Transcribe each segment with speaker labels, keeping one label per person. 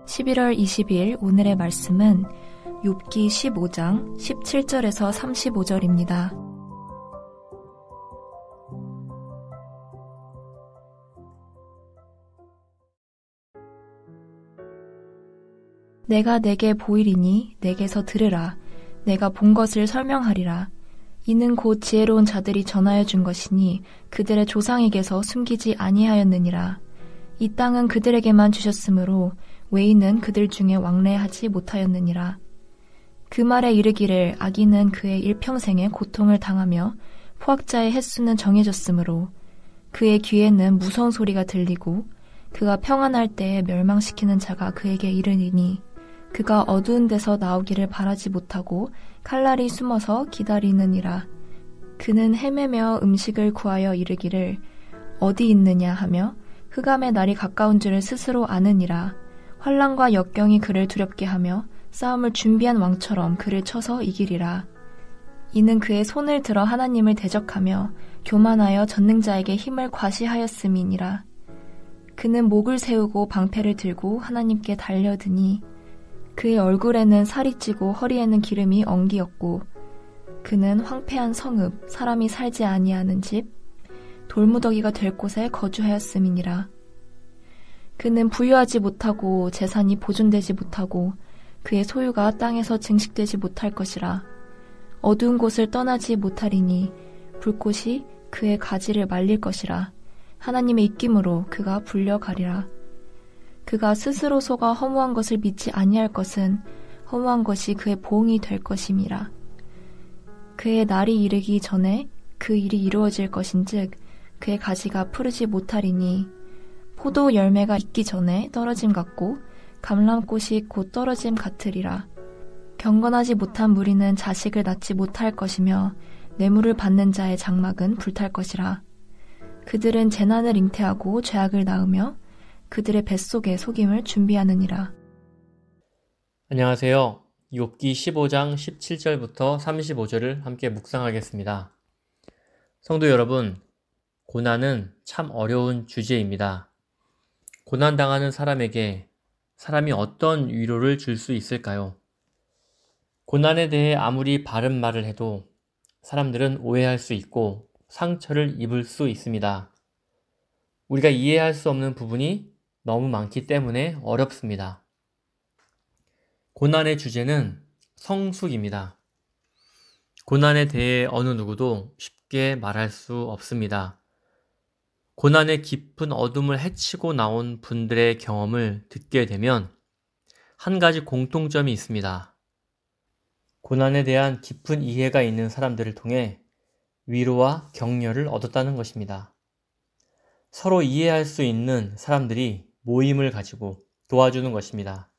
Speaker 1: 11월 22일 오늘의 말씀은 욥기 15장 17절에서 35절입니다. 내가 내게 보이리니 내게서 들으라. 내가 본 것을 설명하리라. 이는 곧 지혜로운 자들이 전하여 준 것이니 그들의 조상에게서 숨기지 아니하였느니라. 이 땅은 그들에게만 주셨으므로 외인은 그들 중에 왕래하지 못하였느니라. 그 말에 이르기를 악인은 그의 일평생에 고통을 당하며 포악자의 횟수는 정해졌으므로 그의 귀에는 무서운 소리가 들리고 그가 평안할 때에 멸망시키는 자가 그에게 이르니니 그가 어두운 데서 나오기를 바라지 못하고 칼날이 숨어서 기다리느니라. 그는 헤매며 음식을 구하여 이르기를 어디 있느냐 하며 흑암의 날이 가까운 줄을 스스로 아느니라. 환난과 역경이 그를 두렵게 하며 싸움을 준비한 왕처럼 그를 쳐서 이기리라. 이는 그의 손을 들어 하나님을 대적하며 교만하여 전능자에게 힘을 과시하였음이니라. 그는 목을 세우고 방패를 들고 하나님께 달려드니 그의 얼굴에는 살이 찌고 허리에는 기름이 엉기었고 그는 황폐한 성읍, 사람이 살지 아니하는 집, 돌무더기가 될 곳에 거주하였음이니라. 그는 부유하지 못하고 재산이 보존되지 못하고 그의 소유가 땅에서 증식되지 못할 것이라. 어두운 곳을 떠나지 못하리니 불꽃이 그의 가지를 말릴 것이라. 하나님의 입김으로 그가 불려가리라. 그가 스스로 속아 허무한 것을 믿지 아니할 것은 허무한 것이 그의 보응이 될 것임이라. 그의 날이 이르기 전에 그 일이 이루어질 것인즉 그의 가지가 푸르지 못하리니 포도 열매가 익기 전에 떨어짐 같고 감람꽃이 곧 떨어짐 같으리라. 경건하지 못한 무리는 자식을 낳지 못할 것이며 뇌물을 받는 자의 장막은 불탈 것이라. 그들은 재난을 잉태하고 죄악을 낳으며 그들의 뱃속에 속임을 준비하느니라.
Speaker 2: 안녕하세요. 욥기 15장 17절부터 35절을 함께 묵상하겠습니다. 성도 여러분, 고난은 참 어려운 주제입니다. 고난당하는 사람에게 사람이 어떤 위로를 줄 수 있을까요? 고난에 대해 아무리 바른 말을 해도 사람들은 오해할 수 있고 상처를 입을 수 있습니다. 우리가 이해할 수 없는 부분이 너무 많기 때문에 어렵습니다. 고난의 주제는 성숙입니다. 고난에 대해 어느 누구도 쉽게 말할 수 없습니다. 고난의 깊은 어둠을 헤치고 나온 분들의 경험을 듣게 되면 한 가지 공통점이 있습니다. 고난에 대한 깊은 이해가 있는 사람들을 통해 위로와 격려를 얻었다는 것입니다. 서로 이해할 수 있는 사람들이 모임을 가지고 도와주는 것입니다.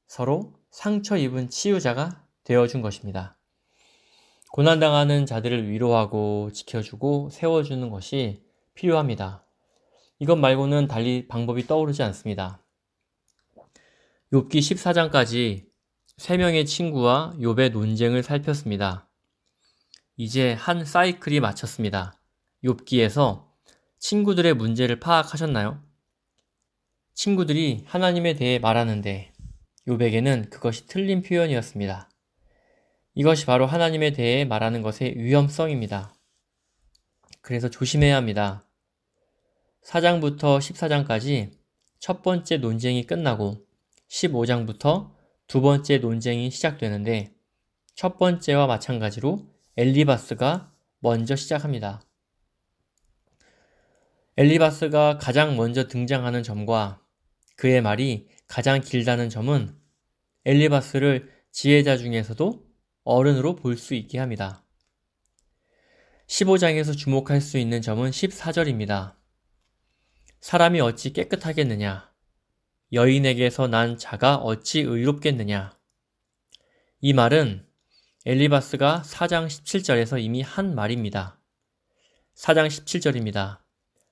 Speaker 2: 서로 상처 입은 치유자가 되어준 것입니다. 고난당하는 자들을 위로하고 지켜주고 세워주는 것이 필요합니다. 이것 말고는 달리 방법이 떠오르지 않습니다. 욥기 14장까지 3명의 친구와 욥의 논쟁을 살폈습니다. 이제 한 사이클이 마쳤습니다. 욥기에서 친구들의 문제를 파악하셨나요? 친구들이 하나님에 대해 말하는데 욥에게는 그것이 틀린 표현이었습니다. 이것이 바로 하나님에 대해 말하는 것의 위험성입니다. 그래서 조심해야 합니다. 4장부터 14장까지 첫 번째 논쟁이 끝나고 15장부터 두 번째 논쟁이 시작되는데 첫 번째와 마찬가지로 엘리바스가 먼저 시작합니다. 엘리바스가 가장 먼저 등장하는 점과 그의 말이 가장 길다는 점은 엘리바스를 지혜자 중에서도 어른으로 볼 수 있게 합니다. 15장에서 주목할 수 있는 점은 14절입니다. 사람이 어찌 깨끗하겠느냐? 여인에게서 난 자가 어찌 의롭겠느냐? 이 말은 엘리바스가 4장 17절에서 이미 한 말입니다. 4장 17절입니다.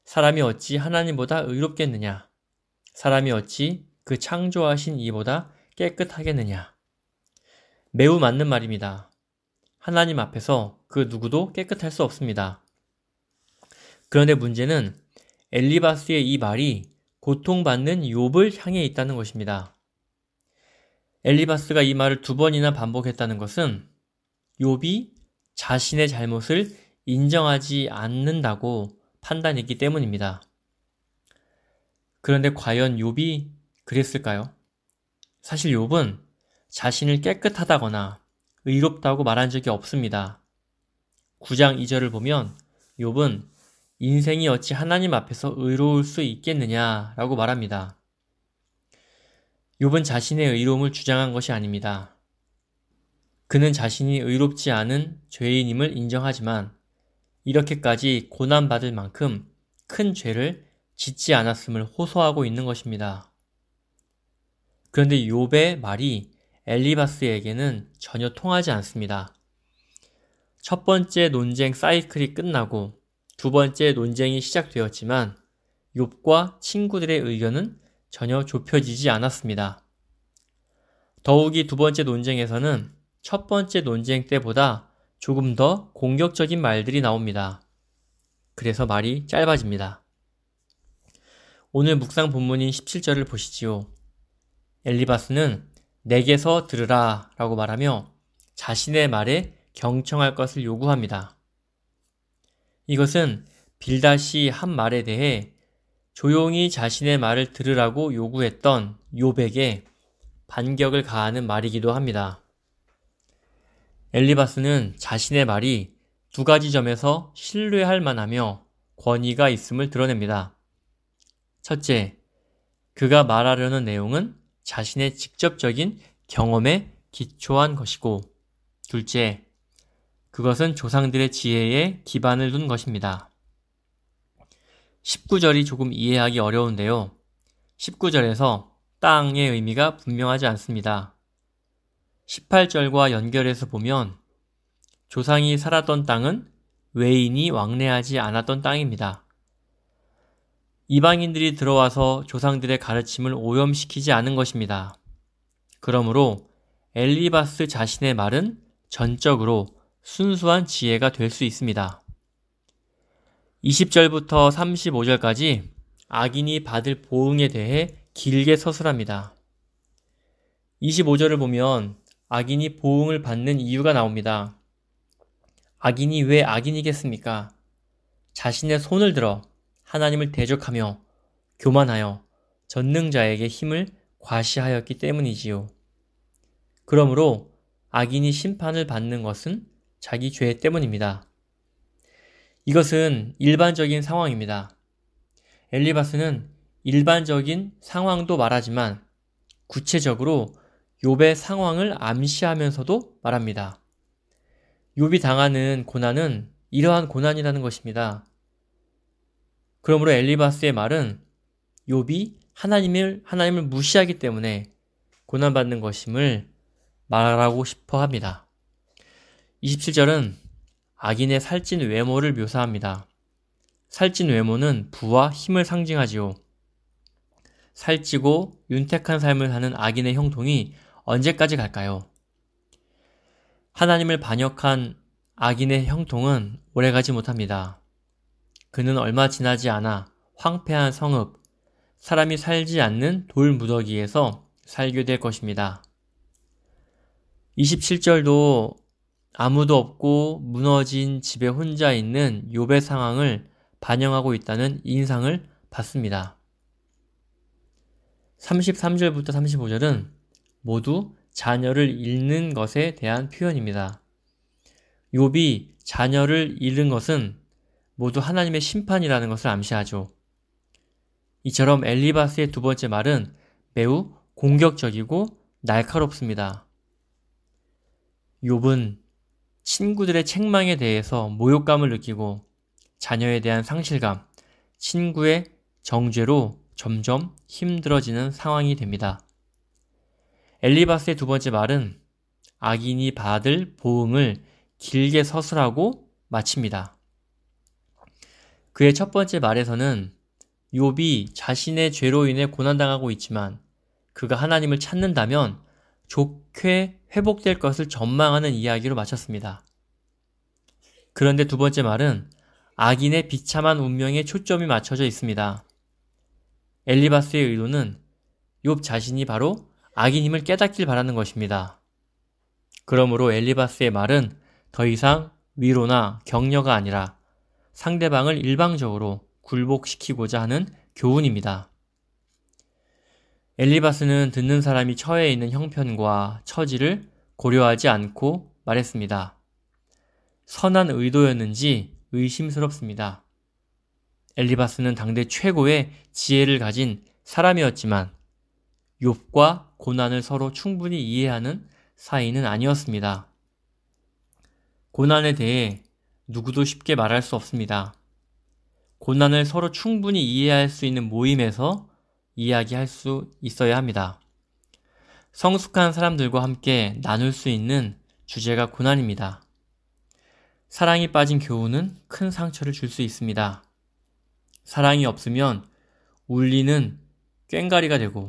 Speaker 2: 사람이 어찌 하나님보다 의롭겠느냐? 사람이 어찌 그 창조하신 이보다 깨끗하겠느냐? 매우 맞는 말입니다. 하나님 앞에서 그 누구도 깨끗할 수 없습니다. 그런데 문제는 엘리바스의 이 말이 고통받는 욥을 향해 있다는 것입니다. 엘리바스가 이 말을 2번이나 반복했다는 것은 욥이 자신의 잘못을 인정하지 않는다고 판단했기 때문입니다. 그런데 과연 욥이 그랬을까요? 사실 욥은 자신을 깨끗하다거나 의롭다고 말한 적이 없습니다. 9장 2절을 보면 욥은 인생이 어찌 하나님 앞에서 의로울 수 있겠느냐라고 말합니다. 욥은 자신의 의로움을 주장한 것이 아닙니다. 그는 자신이 의롭지 않은 죄인임을 인정하지만 이렇게까지 고난받을 만큼 큰 죄를 짓지 않았음을 호소하고 있는 것입니다. 그런데 욥의 말이 엘리바스에게는 전혀 통하지 않습니다. 첫 번째 논쟁 사이클이 끝나고 2번째 논쟁이 시작되었지만 욥과 친구들의 의견은 전혀 좁혀지지 않았습니다. 더욱이 2번째 논쟁에서는 첫 번째 논쟁 때보다 조금 더 공격적인 말들이 나옵니다. 그래서 말이 짧아집니다. 오늘 묵상 본문인 17절을 보시지요. 엘리바스는 내게서 들으라 라고 말하며 자신의 말에 경청할 것을 요구합니다. 이것은 빌닷이 한 말에 대해 조용히 자신의 말을 들으라고 요구했던 욥에게 반격을 가하는 말이기도 합니다. 엘리바스는 자신의 말이 2가지 점에서 신뢰할 만하며 권위가 있음을 드러냅니다. 첫째, 그가 말하려는 내용은 자신의 직접적인 경험에 기초한 것이고, 둘째, 그것은 조상들의 지혜에 기반을 둔 것입니다. 19절이 조금 이해하기 어려운데요. 19절에서 땅의 의미가 분명하지 않습니다. 18절과 연결해서 보면 조상이 살았던 땅은 외인이 왕래하지 않았던 땅입니다. 이방인들이 들어와서 조상들의 가르침을 오염시키지 않은 것입니다. 그러므로 엘리바스 자신의 말은 전적으로 순수한 지혜가 될 수 있습니다. 20절부터 35절까지 악인이 받을 보응에 대해 길게 서술합니다. 25절을 보면 악인이 보응을 받는 이유가 나옵니다. 악인이 왜 악인이겠습니까? 자신의 손을 들어 하나님을 대적하며 교만하여 전능자에게 힘을 과시하였기 때문이지요. 그러므로 악인이 심판을 받는 것은 자기 죄 때문입니다. 이것은 일반적인 상황입니다. 엘리바스는 일반적인 상황도 말하지만 구체적으로 욥의 상황을 암시하면서도 말합니다. 욥이 당하는 고난은 이러한 고난이라는 것입니다. 그러므로 엘리바스의 말은 욥이 하나님을 무시하기 때문에 고난받는 것임을 말하고 싶어 합니다. 27절은 악인의 살찐 외모를 묘사합니다. 살찐 외모는 부와 힘을 상징하지요. 살찌고 윤택한 삶을 사는 악인의 형통이 언제까지 갈까요? 하나님을 반역한 악인의 형통은 오래가지 못합니다. 그는 얼마 지나지 않아 황폐한 성읍, 사람이 살지 않는 돌 무더기에서 살게 될 것입니다. 27절도 아무도 없고 무너진 집에 혼자 있는 욥의 상황을 반영하고 있다는 인상을 받습니다. 33절부터 35절은 모두 자녀를 잃는 것에 대한 표현입니다. 욥이 자녀를 잃은 것은 모두 하나님의 심판이라는 것을 암시하죠. 이처럼 엘리바스의 2번째 말은 매우 공격적이고 날카롭습니다. 욥은 친구들의 책망에 대해서 모욕감을 느끼고 자녀에 대한 상실감, 친구의 정죄로 점점 힘들어지는 상황이 됩니다. 엘리바스의 2번째 말은 악인이 받을 보응을 길게 서술하고 마칩니다. 그의 첫 번째 말에서는 욥이 자신의 죄로 인해 고난당하고 있지만 그가 하나님을 찾는다면 좋게 회복될 것을 전망하는 이야기로 마쳤습니다. 그런데 2번째 말은 악인의 비참한 운명에 초점이 맞춰져 있습니다. 엘리바스의 의도는 욥 자신이 바로 악인임을 깨닫길 바라는 것입니다. 그러므로 엘리바스의 말은 더 이상 위로나 격려가 아니라 상대방을 일방적으로 굴복시키고자 하는 교훈입니다. 엘리바스는 듣는 사람이 처해 있는 형편과 처지를 고려하지 않고 말했습니다. 선한 의도였는지 의심스럽습니다. 엘리바스는 당대 최고의 지혜를 가진 사람이었지만 욥과 고난을 서로 충분히 이해하는 사이는 아니었습니다. 고난에 대해 누구도 쉽게 말할 수 없습니다. 고난을 서로 충분히 이해할 수 있는 모임에서 이야기할 수 있어야 합니다. 성숙한 사람들과 함께 나눌 수 있는 주제가 고난입니다. 사랑이 빠진 교훈은 큰 상처를 줄 수 있습니다. 사랑이 없으면 울리는 꽹가리가 되고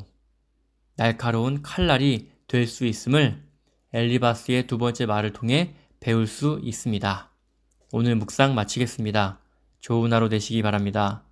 Speaker 2: 날카로운 칼날이 될 수 있음을 엘리바스의 두 번째 말을 통해 배울 수 있습니다. 오늘 묵상 마치겠습니다. 좋은 하루 되시기 바랍니다.